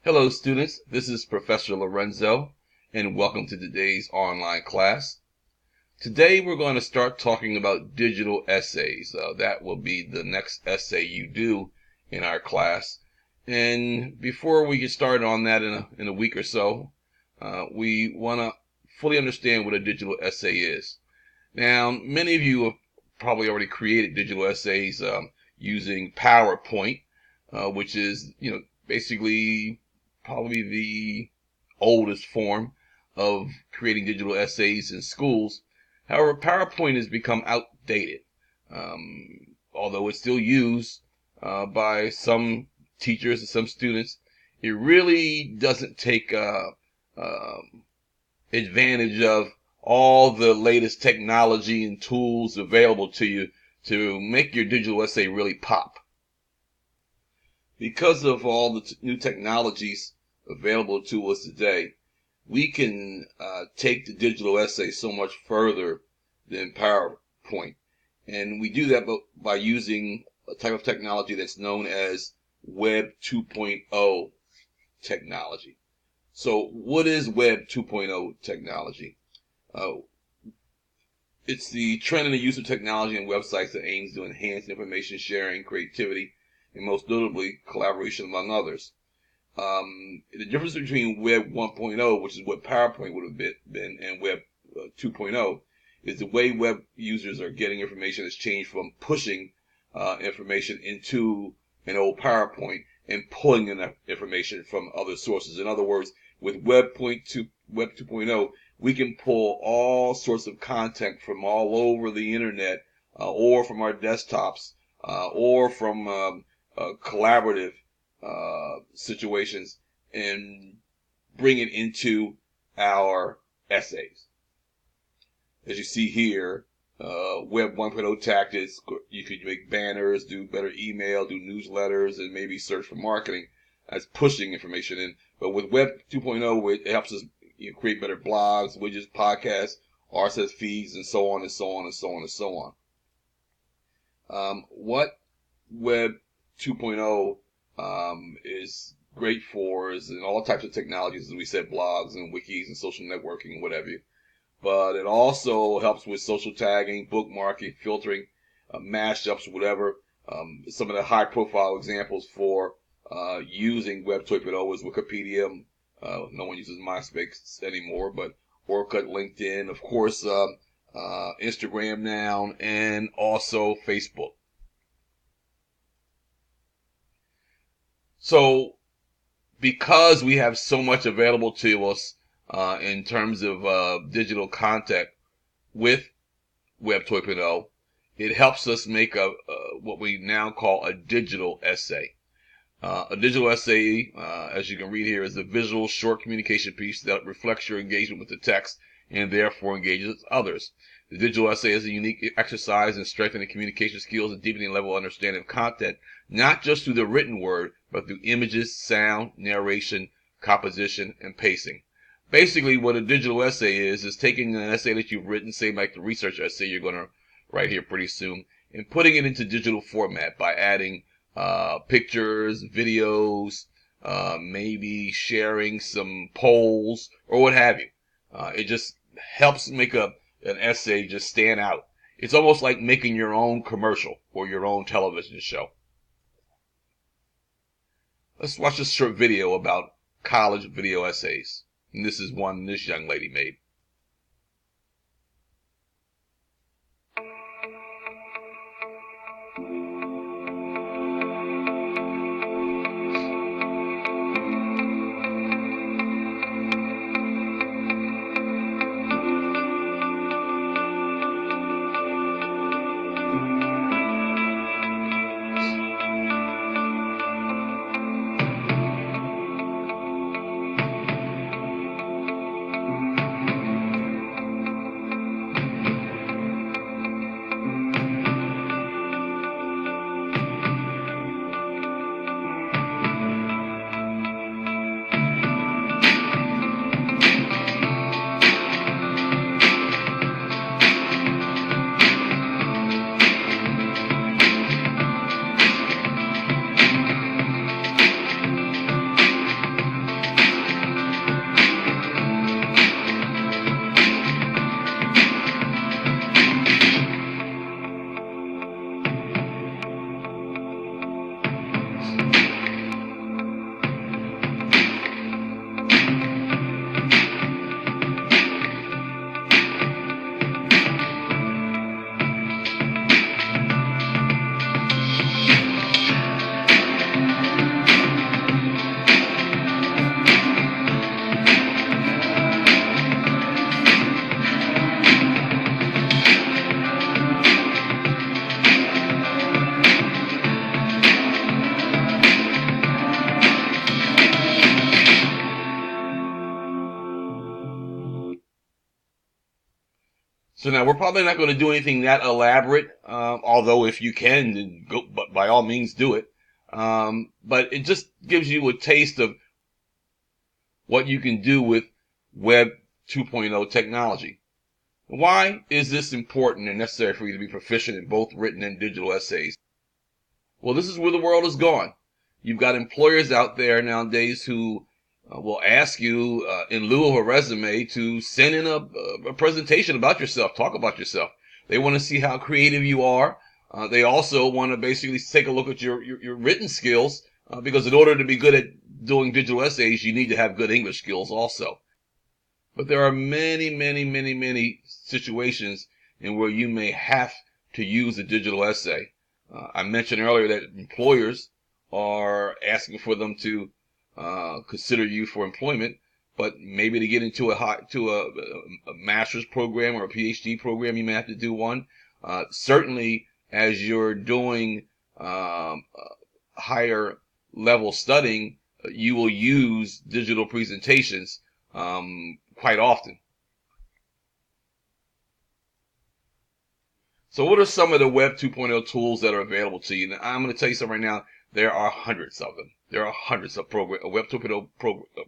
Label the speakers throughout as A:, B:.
A: Hello students, this is Professor Lorenzo and welcome to today's online class. Today we're going to start talking about digital essays. That will be the next essay you do in our class. And before we get started on that in a week or so, we want to fully understand what a digital essay is. Now, many of you have probably already created digital essays using PowerPoint, which is, basically probably the oldest form of creating digital essays in schools. However, PowerPoint has become outdated, although it's still used by some teachers and some students. It really doesn't take advantage of all the latest technology and tools available to you to make your digital essay really pop. Because of all the new technologies available to us today, we can take the digital essay so much further than PowerPoint. And we do that by using a type of technology that's known as Web 2.0 technology. So what is Web 2.0 technology? It's the trend in the use of technology and websites that aims to enhance information sharing, creativity, and most notably collaboration among others. The difference between Web 1.0, which is what PowerPoint would have been, and Web 2.0 is the way web users are getting information has changed from pushing information into an old PowerPoint and pulling in information from other sources. In other words, with Web 2.0, we can pull all sorts of content from all over the internet, or from our desktops, or from collaborative situations, and bring it into our essays. As you see here, Web 1.0 tactics, you could make banners, do better email, do newsletters, and maybe search for marketing as pushing information in. But with Web 2.0, it helps us create better blogs, widgets, podcasts, RSS feeds, and so on and so on and so on and so on. What Web 2.0 is great for is in all types of technologies, as we said, blogs and wikis and social networking and whatever. But it also helps with social tagging, bookmarking, filtering, mashups, whatever. Some of the high-profile examples for using Web 2.0 is Wikipedia. No one uses MySpace anymore, but Orkut, LinkedIn, of course, Instagram now, and also Facebook. So, because we have so much available to us in terms of digital content with Web 2.0, it helps us make what we now call a digital essay. A digital essay, as you can read here, is a visual, short communication piece that reflects your engagement with the text and therefore engages others. The digital essay is a unique exercise in strengthening communication skills and deepening level of understanding of content, not just through the written word, but through images, sound, narration, composition, and pacing. Basically, what a digital essay is taking an essay that you've written, say like the research essay you're going to write here pretty soon, and putting it into digital format by adding pictures, videos, maybe sharing some polls or what have you. It just helps make an essay just stand out. It's almost like making your own commercial or your own television show. Let's watch this short video about college video essays. And this is one this young lady made. So now we're probably not going to do anything that elaborate, although if you can, then go, but by all means do it. But it just gives you a taste of what you can do with Web 2.0 technology. Why is this important and necessary for you to be proficient in both written and digital essays? Well, this is where the world is going. You've got employers out there nowadays who will ask you, in lieu of a resume, to send in a presentation about yourself, talk about yourself. They want to see how creative you are. They also want to basically take a look at your written skills, because in order to be good at doing digital essays, you need to have good English skills also. But there are many, many, many, many situations in where you may have to use a digital essay. I mentioned earlier that employers are asking for them to consider you for employment, but maybe to get into a master's program or a PhD program, you may have to do one. Certainly, as you're doing higher level studying, you will use digital presentations quite often. So what are some of the Web 2.0 tools that are available to you? Now, I'm going to tell you something right now. There are hundreds of them. There are hundreds of Web 2.0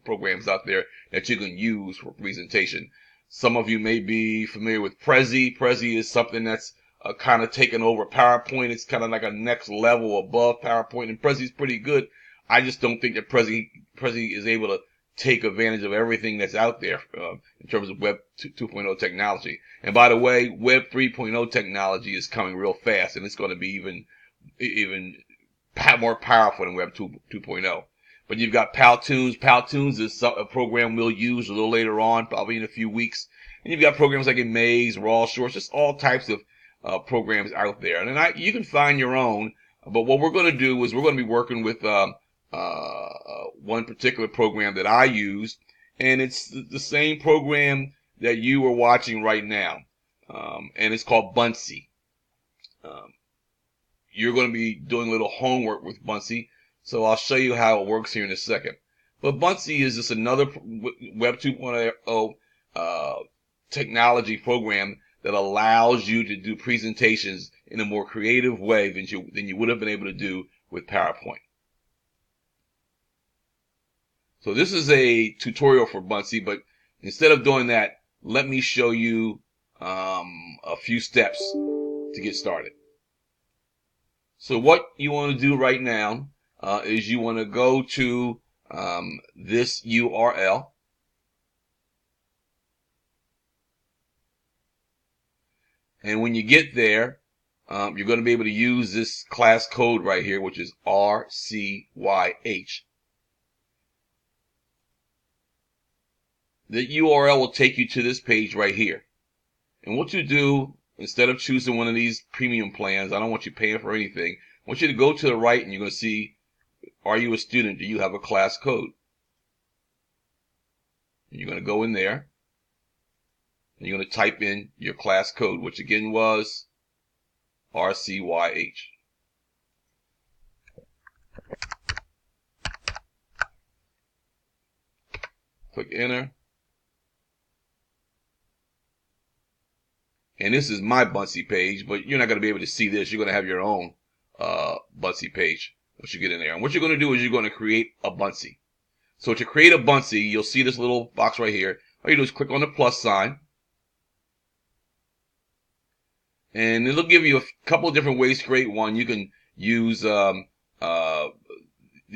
A: programs out there that you can use for presentation. Some of you may be familiar with Prezi. Prezi is something that's kind of taken over PowerPoint. It's kind of like a next level above PowerPoint, and Prezi is pretty good. I just don't think that Prezi is able to take advantage of everything that's out there in terms of Web 2.0 technology. And by the way, Web 3.0 technology is coming real fast, and it's going to be even more powerful than Web 2.0. But you've got Powtoons. Powtoons is a program we'll use a little later on, probably in a few weeks. And you've got programs like Amaze, Raw Shorts, just all types of programs out there. And you can find your own. But what we're going to do is we're going to be working with one particular program that I use, and it's the same program that you are watching right now, and it's called Buncee. You're going to be doing a little homework with Buncee, so I'll show you how it works here in a second. But Buncee is just another Web 2.0 technology program that allows you to do presentations in a more creative way than you would have been able to do with PowerPoint. So this is a tutorial for Buncee, but instead of doing that, let me show you a few steps to get started. So what you want to do right now is you want to go to this URL. And when you get there, you're going to be able to use this class code right here, which is RCYH. The URL will take you to this page right here. And what you do, instead of choosing one of these premium plans, I don't want you paying for anything. I want you to go to the right and you're going to see, are you a student? Do you have a class code? And you're going to go in there and you're going to type in your class code, which again was RCYH. Click enter. And this is my Buncee page, but you're not going to be able to see this. You're going to have your own Buncee page once you get in there. And what you're going to do is you're going to create a Buncee. So to create a Buncee, you'll see this little box right here. All you do is click on the plus sign. And it'll give you a couple of different ways to create one. You can use the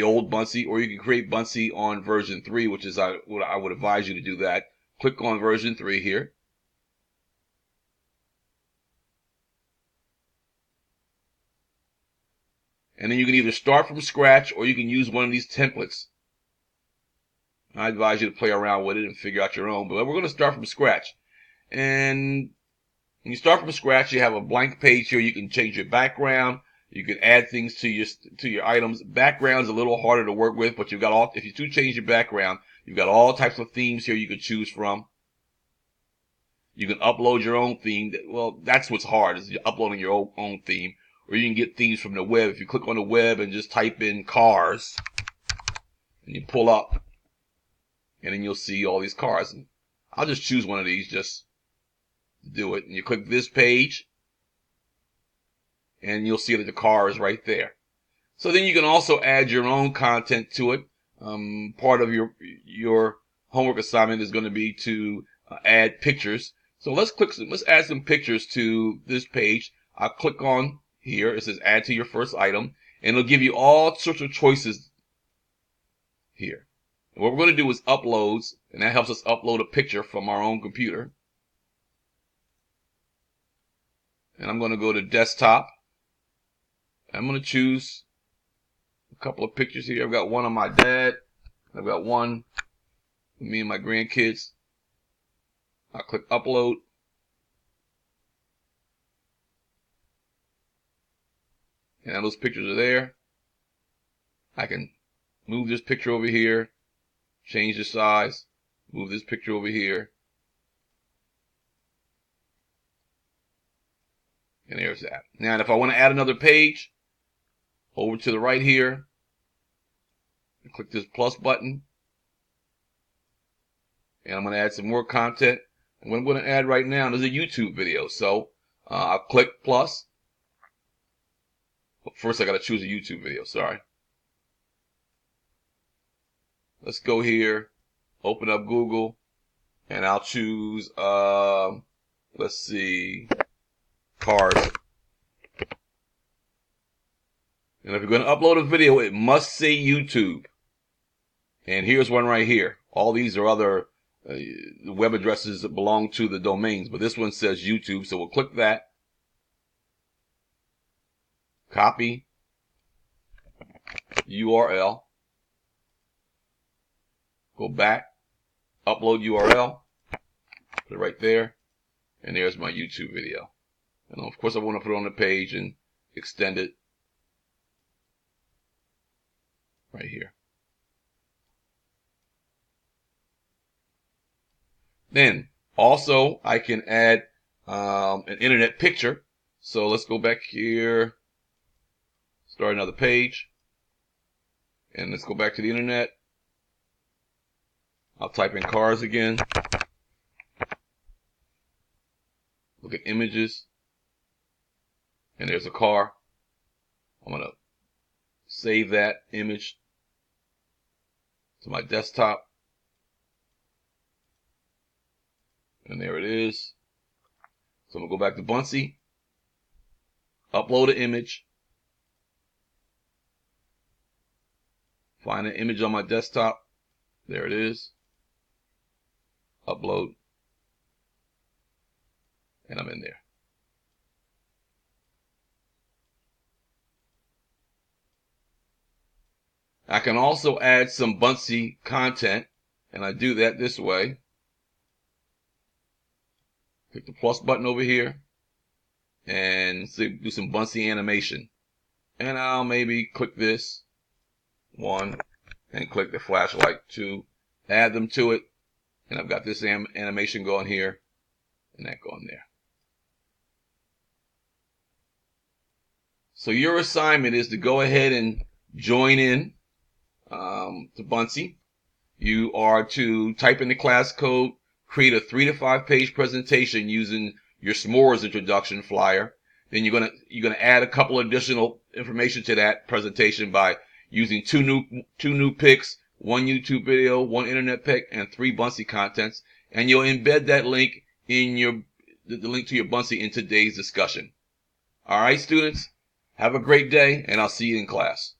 A: old Buncee, or you can create Buncee on version 3, which is what I would advise you to do that. Click on version 3 here. And then you can either start from scratch or you can use one of these templates. I advise you to play around with it and figure out your own. But we're going to start from scratch. And when you start from scratch, you have a blank page here. You can change your background. You can add things to your items. Background's a little harder to work with, but if you do change your background, you've got all types of themes here you can choose from. You can upload your own theme. Well, that's what's hard, is uploading your own theme. Or you can get themes from the web. If you click on the web and just type in cars, and you pull up, and then you'll see all these cars. And I'll just choose one of these just to do it. And you click this page, and you'll see that the car is right there. So then you can also add your own content to it. Part of your homework assignment is going to be to add pictures. So let's add some pictures to this page. I'll click on here. It says add to your first item, and it'll give you all sorts of choices here. And what we're going to do is uploads, and that helps us upload a picture from our own computer. And I'm going to go to desktop. I'm going to choose a couple of pictures here. I've got one of my dad. I've got one of me and my grandkids. I'll click upload. And those pictures are there. I can move this picture over here, change the size, move this picture over here. And there's that. Now, if I want to add another page, over to the right here, click this plus button. And I'm going to add some more content. And what I'm going to add right now is a YouTube video. So I'll click plus. First, I got to choose a YouTube video. Sorry. Let's go here, open up Google, and I'll choose, let's see, cars. And if you're going to upload a video, it must say YouTube. And here's one right here. All these are other web addresses that belong to the domains, but this one says YouTube, so we'll click that. Copy URL. Go back, upload URL, put it right there, and there's my YouTube video. And of course I want to put it on the page and extend it right here. Then also I can add an internet picture. So let's go back here, start another page, and let's go back to the internet. I'll type in cars again. Look at images. And there's a car. I'm going to save that image to my desktop. And there it is. So I'm going to go back to Buncee. Upload an image. Find an image on my desktop. There it is. Upload, and I'm in there. I can also add some Buncee content, and I do that this way. Click the plus button over here, and do some Buncee animation. And I'll maybe click this, 1, and click the flashlight, 2, add them to it. And I've got this animation going here and that going there. So your assignment is to go ahead and join in to Buncee. You are to type in the class code, create a 3 to 5 page presentation using your S'mores introduction flyer. Then you're gonna add a couple additional information to that presentation by using two new pics, 1 YouTube video, 1 internet pic, and 3 Buncee contents, and you'll embed that link in the link to your Buncee in today's discussion. All right, students, have a great day, and I'll see you in class.